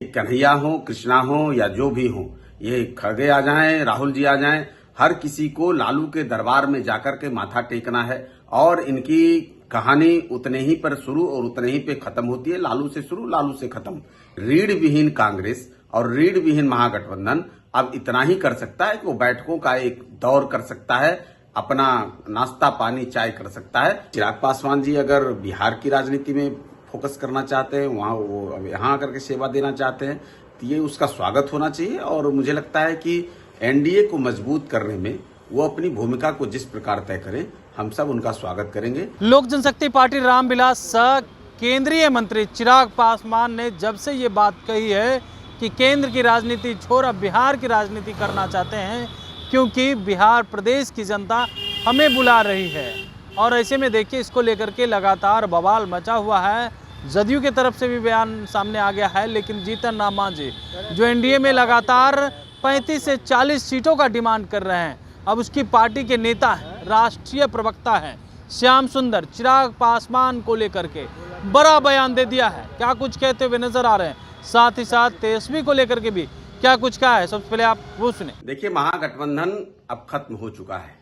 कन्हैया हो, कृष्णा हो या जो भी हो, ये खड़गे आ जाएं, राहुल जी आ जाएं, हर किसी को लालू के दरबार में जाकर के माथा टेकना है। और इनकी कहानी उतने ही पर शुरू और उतने ही पे खत्म होती है। लालू से शुरू, लालू से खत्म। रीढ़ विहीन कांग्रेस और रीढ़ विहीन महागठबंधन अब इतना ही कर सकता है कि वो बैठकों का एक दौर कर सकता है, अपना नाश्ता पानी चाय कर सकता है। चिराग पासवान जी अगर बिहार की राजनीति में फोकस करना चाहते हैं, वहां वो यहाँ आकर के सेवा देना चाहते हैं, तो ये उसका स्वागत होना चाहिए। और मुझे लगता है कि एनडीए को मजबूत करने में वो अपनी भूमिका को जिस प्रकार तय करें, हम सब उनका स्वागत करेंगे। लोक जनशक्ति पार्टी रामविलास सह केंद्रीय मंत्री चिराग पासवान ने जब से ये बात कही है कि केंद्र की राजनीति छोड़ अब बिहार की राजनीति करना चाहते हैं, क्योंकि बिहार प्रदेश की जनता हमें बुला रही है। और ऐसे में देखिए, इसको लेकर के लगातार बवाल मचा हुआ है। जदयू की तरफ से भी बयान सामने आ गया है, लेकिन जीतन राम मांझी जो एनडीए में लगातार 35 से 40 सीटों का डिमांड कर रहे हैं, अब उसकी पार्टी के नेता हैं, राष्ट्रीय प्रवक्ता हैं श्याम सुंदर, चिराग पासवान को लेकर के बड़ा बयान दे दिया है। क्या कुछ कहते हुए नजर आ रहे हैं, साथ ही साथ तेजस्वी को लेकर के भी क्या कुछ कहा है, सबसे पहले आप वो सुने। देखिए, महागठबंधन अब खत्म हो चुका है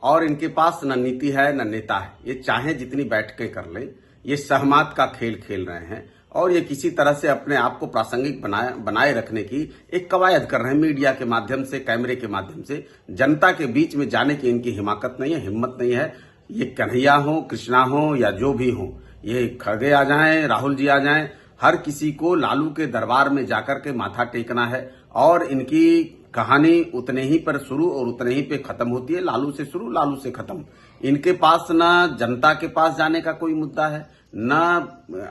और इनके पास न नीति है न नेता है। ये चाहे जितनी बैठकें कर लें, ये सहमत का खेल खेल रहे हैं और ये किसी तरह से अपने आप को प्रासंगिक बनाए रखने की एक कवायद कर रहे हैं। मीडिया के माध्यम से, कैमरे के माध्यम से जनता के बीच में जाने की इनकी हिमाकत नहीं है, हिम्मत नहीं है। ये कन्हैया हो, कृष्णा हो या जो भी हो, ये खड़गे आ जाएं, राहुल जी आ जाएं, हर किसी को लालू के दरबार में जाकर के माथा टेकना है। और इनकी कहानी उतने ही पर शुरू और उतने ही पे खत्म होती है। लालू से शुरू, लालू से खत्म। इनके पास न जनता के पास जाने का कोई मुद्दा है, न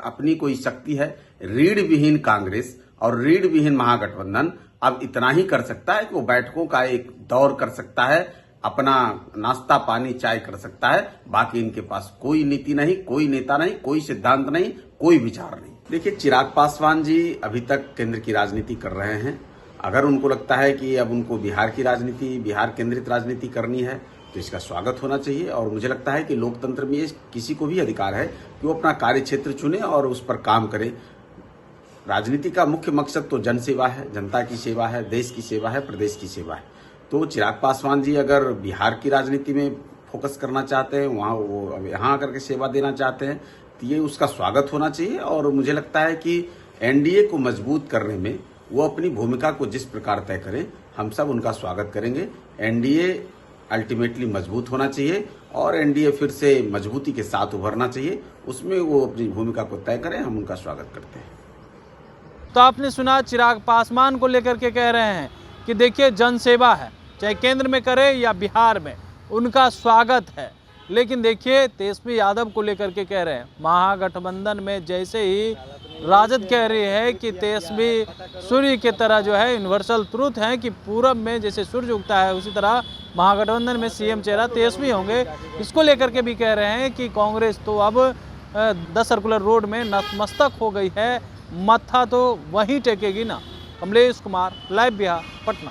अपनी कोई शक्ति है। रीढ़ विहीन कांग्रेस और रीढ़ विहीन महागठबंधन अब इतना ही कर सकता है कि वो बैठकों का एक दौर कर सकता है, अपना नाश्ता पानी चाय कर सकता है। बाकी इनके पास कोई नीति नहीं, कोई नेता नहीं, कोई सिद्धांत नहीं, कोई विचार नहीं। देखिए, चिराग पासवान जी अभी तक केंद्र की राजनीति कर रहे हैं। अगर उनको लगता है कि अब उनको बिहार की राजनीति, बिहार केंद्रित राजनीति करनी है, तो इसका स्वागत होना चाहिए। और मुझे लगता है कि लोकतंत्र में किसी को भी अधिकार है कि वो अपना कार्य क्षेत्र चुने और उस पर काम करे। राजनीति का मुख्य मकसद तो जन सेवा है, जनता की सेवा है, देश की सेवा है, प्रदेश की सेवा है। तो चिराग पासवान जी अगर बिहार की राजनीति में फोकस करना चाहते हैं, वहाँ वो यहाँ आकर के सेवा देना चाहते हैं, तो ये उसका स्वागत होना चाहिए। और मुझे लगता है कि एनडीए को मजबूत करने में वो अपनी भूमिका को जिस प्रकार तय करें, हम सब उनका स्वागत करेंगे। एनडीए अल्टीमेटली मजबूत होना चाहिए और एनडीए फिर से मजबूती के साथ उभरना चाहिए। उसमें वो अपनी भूमिका को तय करें, हम उनका स्वागत करते हैं। तो आपने सुना, चिराग पासवान को लेकर के कह रहे हैं कि देखिए, जन सेवा है, चाहे केंद्र में करे या बिहार में, उनका स्वागत है। लेकिन देखिए, तेजस्वी यादव को लेकर के कह रहे हैं, महागठबंधन में जैसे ही राजद कह रही है कि तेजस्वी सूर्य की तरह जो है यूनिवर्सल ट्रूथ है कि पूरब में जैसे सूर्य उगता है, उसी तरह महागठबंधन में सीएम चेहरा तेजस्वी होंगे। इसको लेकर के भी कह रहे हैं कि कांग्रेस तो अब 10 सर्कुलर रोड में नतमस्तक हो गई है, मत्था तो वहीं टेकेगी ना। कमलेश कुमार, लाइव बिहार, पटना।